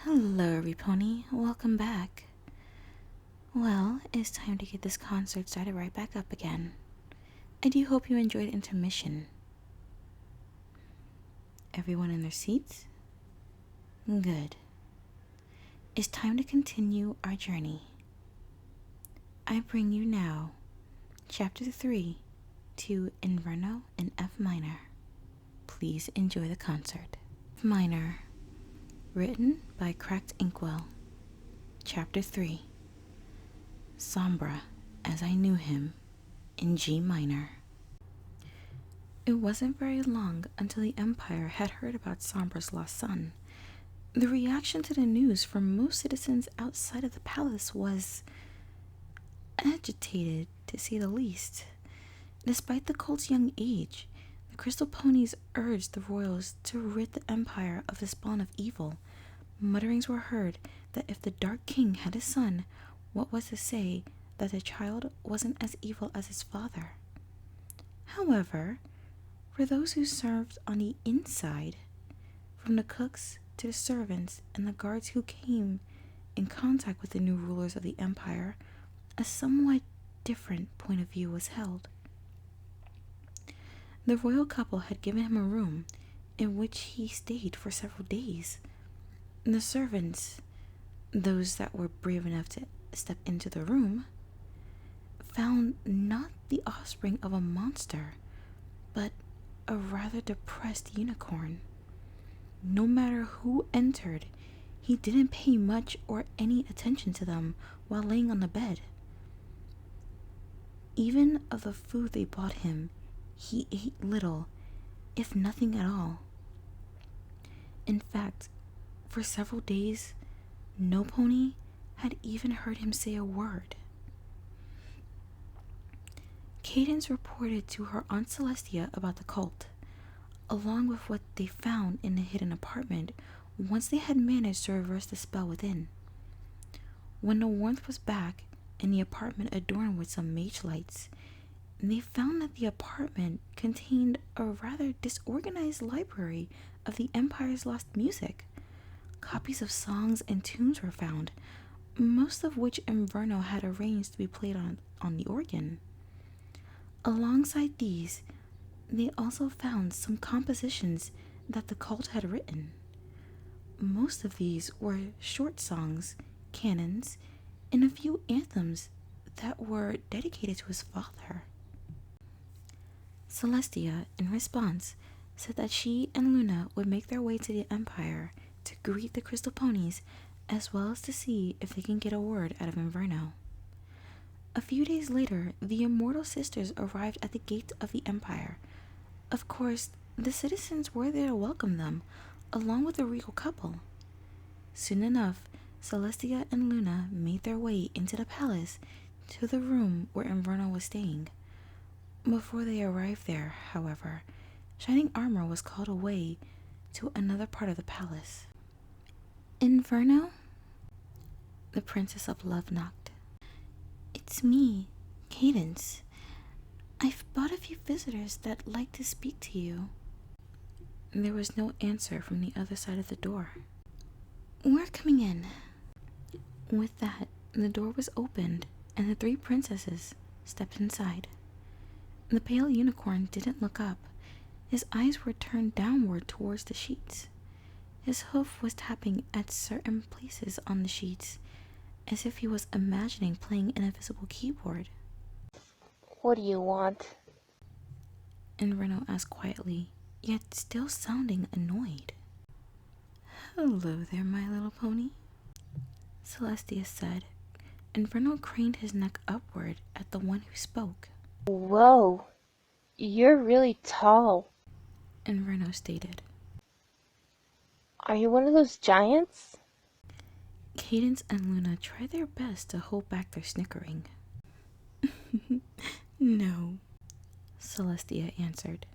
Hello, Repony. Welcome back. Well, it's time to get this concert started right back up again. I do hope you enjoyed intermission. Everyone in their seats? Good. It's time to continue our journey. I bring you now Chapter 3 to Inverno in F minor. Please enjoy the concert. F minor. Written by Cracked Inkwell. Chapter 3. Sombra, as I knew him, in G minor. It wasn't very long until the Empire had heard about Sombra's lost son. The reaction to the news from most citizens outside of the palace was agitated, to say the least. Despite the colt's young age, the crystal ponies urged the royals to rid the Empire of the spawn of evil. Mutterings were heard that if the Dark King had a son, what was to say that the child wasn't as evil as his father? However, for those who served on the inside, from the cooks to the servants and the guards who came in contact with the new rulers of the Empire, a somewhat different point of view was held. The royal couple had given him a room in which he stayed for several days. The servants, those that were brave enough to step into the room, found not the offspring of a monster, but a rather depressed unicorn. No matter who entered, he didn't pay much or any attention to them while laying on the bed. Even of the food they brought him, he ate little, if nothing at all. In fact, for several days, no pony had even heard him say a word. Cadence reported to her Aunt Celestia about the colt, along with what they found in the hidden apartment once they had managed to reverse the spell within. When the warmth was back and the apartment adorned with some mage lights, they found that the apartment contained a rather disorganized library of the Empire's lost music. Copies of songs and tunes were found, most of which Inverno had arranged to be played on the organ. Alongside these, they also found some compositions that the cult had written. Most of these were short songs, canons, and a few anthems that were dedicated to his father. Celestia, in response, said that she and Luna would make their way to the Empire to greet the crystal ponies, as well as to see if they can get a word out of Inverno. A few days later, the immortal sisters arrived at the gate of the Empire. Of course, the citizens were there to welcome them, along with the regal couple. Soon enough, Celestia and Luna made their way into the palace to the room where Inverno was staying. Before they arrived there, however, Shining Armor was called away to another part of the palace. Inferno? The Princess of Love knocked. It's me, Cadence. I've brought a few visitors that'd like to speak to you. There was no answer from the other side of the door. We're coming in. With that, the door was opened and the three princesses stepped inside. The pale unicorn didn't look up. His eyes were turned downward towards the sheets. His hoof was tapping at certain places on the sheets, as if he was imagining playing an invisible keyboard. What do you want? Inverno asked quietly, yet still sounding annoyed. Hello there, my little pony, Celestia said. Inverno craned his neck upward at the one who spoke. Whoa, you're really tall. Inverno stated. Are you one of those giants? Cadence and Luna tried their best to hold back their snickering. No, Celestia answered.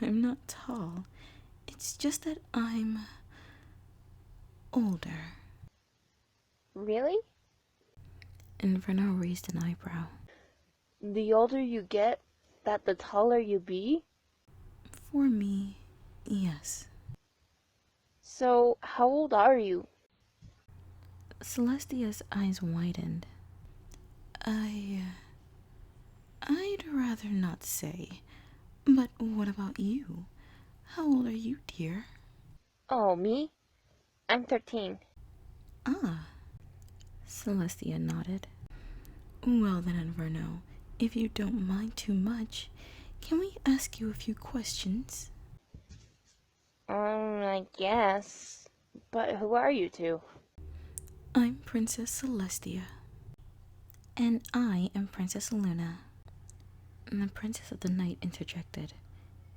I'm not tall. It's just that I'm older. Really? Inferno raised an eyebrow. The older you get, that the taller you be? For me, yes. So, how old are you? Celestia's eyes widened. I'd rather not say. But what about you? How old are you, dear? Oh, me? I'm 13. Ah, Celestia nodded. Well then, Inverno, if you don't mind too much, can we ask you a few questions? I guess. But who are you two? I'm Princess Celestia. And I am Princess Luna. And the Princess of the Night interjected.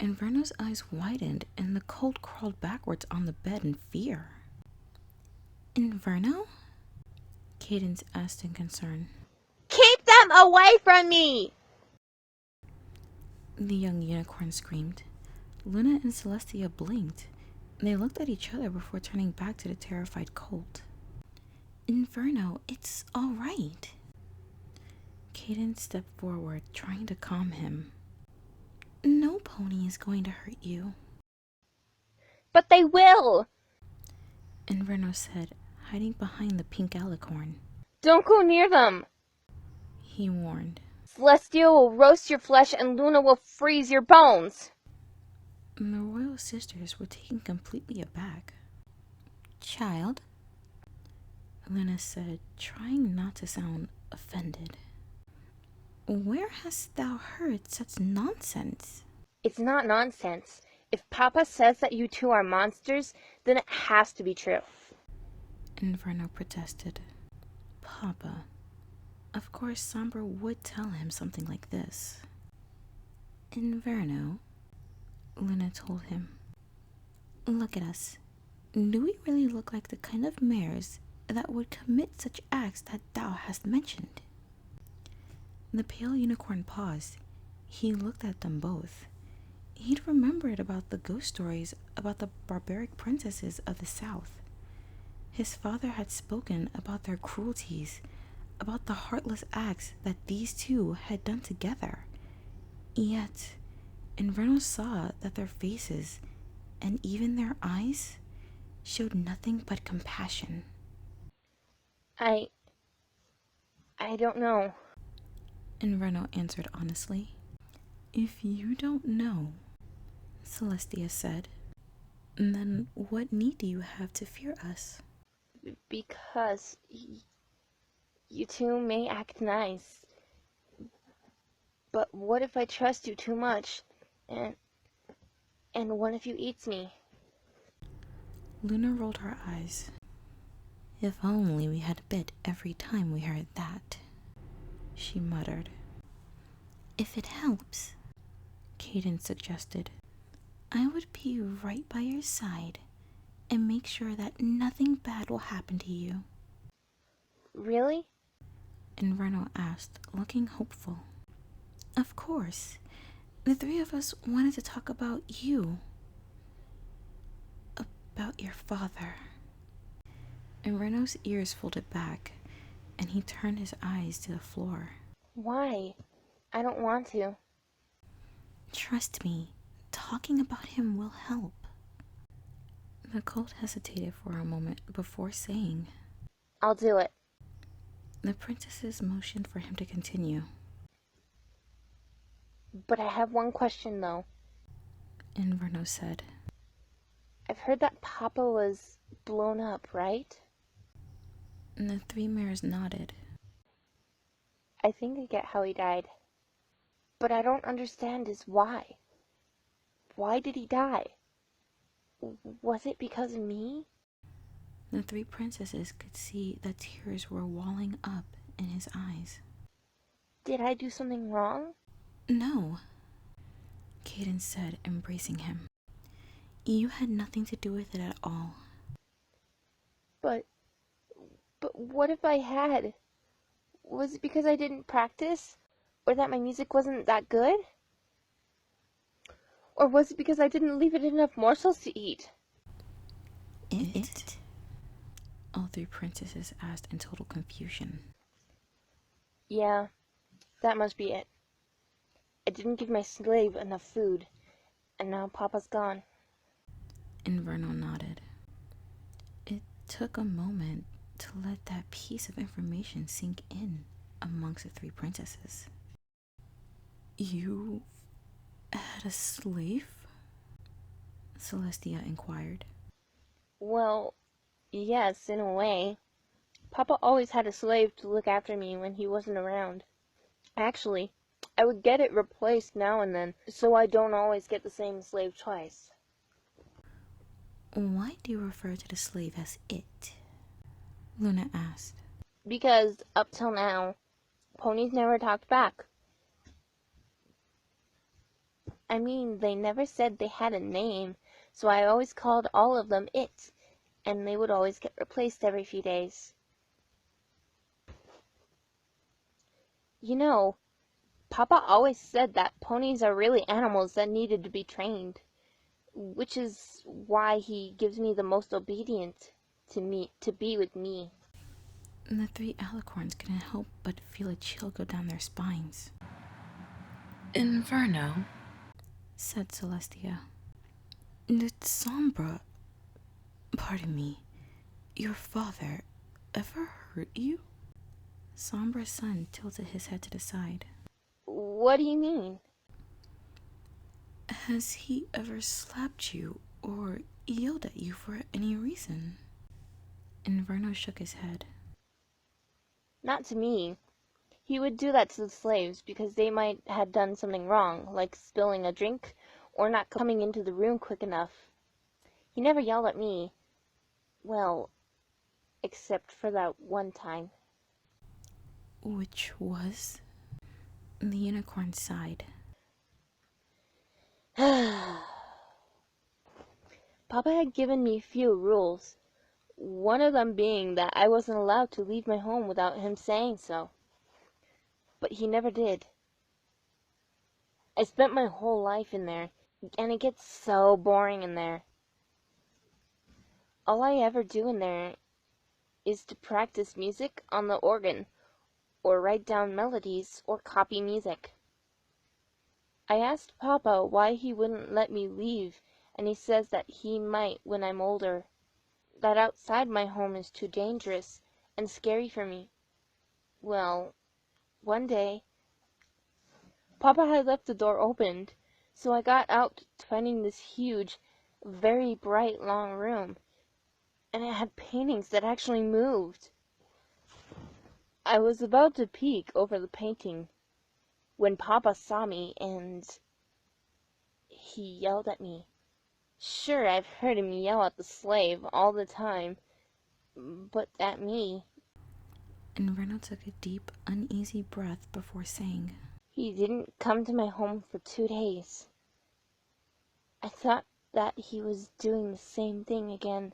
Inverno's eyes widened and the colt crawled backwards on the bed in fear. Inverno? Cadence asked in concern. Keep them away from me! The young unicorn screamed. Luna and Celestia blinked. They looked at each other before turning back to the terrified colt. Inferno, it's all right. Cadence stepped forward, trying to calm him. No pony is going to hurt you. But they will! Inverno said, hiding behind the pink alicorn. Don't go near them! He warned. Celestia will roast your flesh and Luna will freeze your bones! And the royal sisters were taken completely aback. Child, Luna said, trying not to sound offended. Where hast thou heard such nonsense? It's not nonsense. If Papa says that you two are monsters, then it has to be true. Inferno protested. Papa. Of course Sombra would tell him something like this. Inverno, Luna told him. Look at us. Do we really look like the kind of mares that would commit such acts that thou hast mentioned? The pale unicorn paused. He looked at them both. He'd remembered about the ghost stories about the barbaric princesses of the south. His father had spoken about their cruelties, about the heartless acts that these two had done together. Yet, Inverno saw that their faces, and even their eyes, showed nothing but compassion. I don't know. Inverno answered honestly. If you don't know, Celestia said, then what need do you have to fear us? Because you two may act nice. But what if I trust you too much? And what if you eats me? Luna rolled her eyes. If only we had bit every time we heard that, she muttered. If it helps, Cadence suggested, I would be right by your side and make sure that nothing bad will happen to you. Really? Inverno asked, looking hopeful. Of course. The three of us wanted to talk about you. About your father. Inverno's ears folded back, and he turned his eyes to the floor. Why? I don't want to. Trust me, talking about him will help. The colt hesitated for a moment before saying, I'll do it. The princesses motioned for him to continue. But I have one question, though. Inverno said. I've heard that Papa was blown up, right? And the three mares nodded. I think I get how he died. But I don't understand is why. Why did he die? Was it because of me? The three princesses could see that tears were welling up in his eyes. Did I do something wrong? No, Cadence said, embracing him. You had nothing to do with it at all. But what if I had? Was it because I didn't practice? Or that my music wasn't that good? Or was it because I didn't leave it enough morsels to eat? It? All three princesses asked in total confusion. Yeah, that must be it. I didn't give my slave enough food, and now Papa's gone. Inverno nodded. It took a moment to let that piece of information sink in amongst the three princesses. You had a slave? Celestia inquired. Well, yes, in a way. Papa always had a slave to look after me when he wasn't around. Actually, I would get it replaced now and then, so I don't always get the same slave twice. Why do you refer to the slave as it? Luna asked. Because, up till now, ponies never talked back. I mean, they never said they had a name, so I always called all of them it, and they would always get replaced every few days. You know, Papa always said that ponies are really animals that needed to be trained, which is why he gives me the most obedient to be with me. The three alicorns couldn't help but feel a chill go down their spines. Inverno, said Celestia. Did Sombra, pardon me, your father, ever hurt you? Sombra's son tilted his head to the side. What do you mean? Has he ever slapped you or yelled at you for any reason? Inverno shook his head. Not to me. He would do that to the slaves because they might have done something wrong, like spilling a drink or not coming into the room quick enough. He never yelled at me. Well, except for that one time. Which was? The unicorn sighed. Papa had given me few rules, one of them being that I wasn't allowed to leave my home without him saying so. But he never did. I spent my whole life in there, and it gets so boring in there. All I ever do in there is to practice music on the organ, or write down melodies, or copy music. I asked Papa why he wouldn't let me leave, and he says that he might when I'm older. That outside my home is too dangerous and scary for me. Well, one day, Papa had left the door opened, so I got out finding this huge, very bright long room, and it had paintings that actually moved. I was about to peek over the painting when Papa saw me and he yelled at me. Sure, I've heard him yell at the slave all the time, but at me. Inverno took a deep, uneasy breath before saying, He didn't come to my home for 2 days. I thought that he was doing the same thing again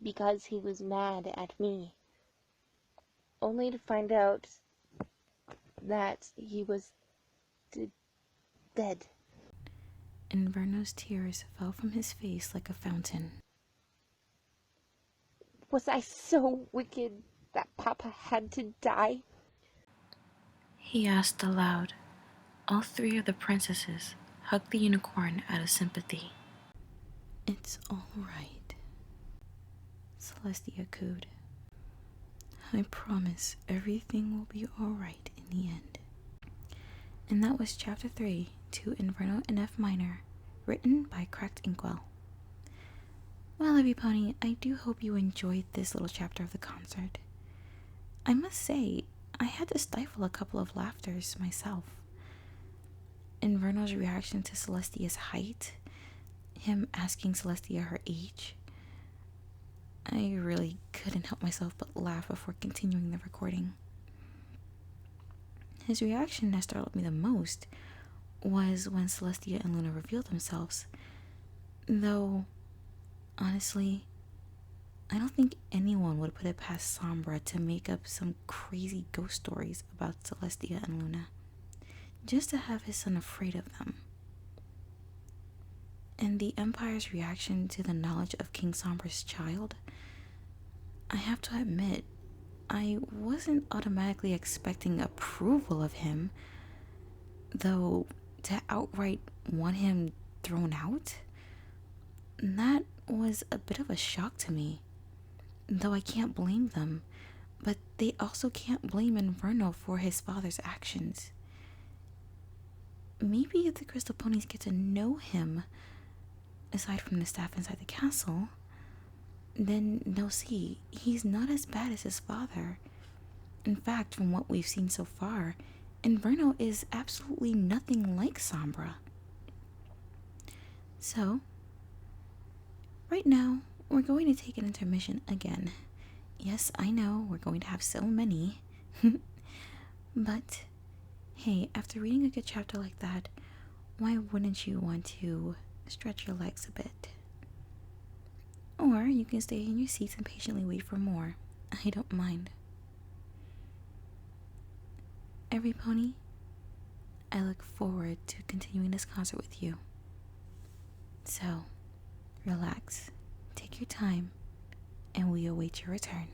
because he was mad at me, only to find out that he was dead. Inverno's tears fell from his face like a fountain. Was I so wicked that Papa had to die? He asked aloud. All three of the princesses hugged the unicorn out of sympathy. It's all right, Celestia cooed. I promise everything will be all right in the end. And that was Chapter 3 to Inferno in F minor, written by Cracked Inkwell. Well, Levy Pony, I do hope you enjoyed this little chapter of the concert. I must say, I had to stifle a couple of laughters myself. Inverno's reaction to Celestia's height, him asking Celestia her age. I really couldn't help myself but laugh before continuing the recording. His reaction that startled me the most was when Celestia and Luna revealed themselves. Though, honestly, I don't think anyone would put it past Sombra to make up some crazy ghost stories about Celestia and Luna, just to have his son afraid of them. And the Empire's reaction to the knowledge of King Sombra's child, I have to admit, I wasn't automatically expecting approval of him, though to outright want him thrown out? That was a bit of a shock to me, though I can't blame them, but they also can't blame Inferno for his father's actions. Maybe if the crystal ponies get to know him, aside from the staff inside the castle, then they'll see he's not as bad as his father. In fact, from what we've seen so far, Inverno is absolutely nothing like Sombra. So, right now, we're going to take an intermission again. Yes, I know, we're going to have so many. But, hey, after reading a good chapter like that, why wouldn't you want to stretch your legs a bit? Or you can stay in your seats and patiently wait for more. I don't mind. Every pony, I look forward to continuing this concert with you. So, relax, take your time, and we await your return.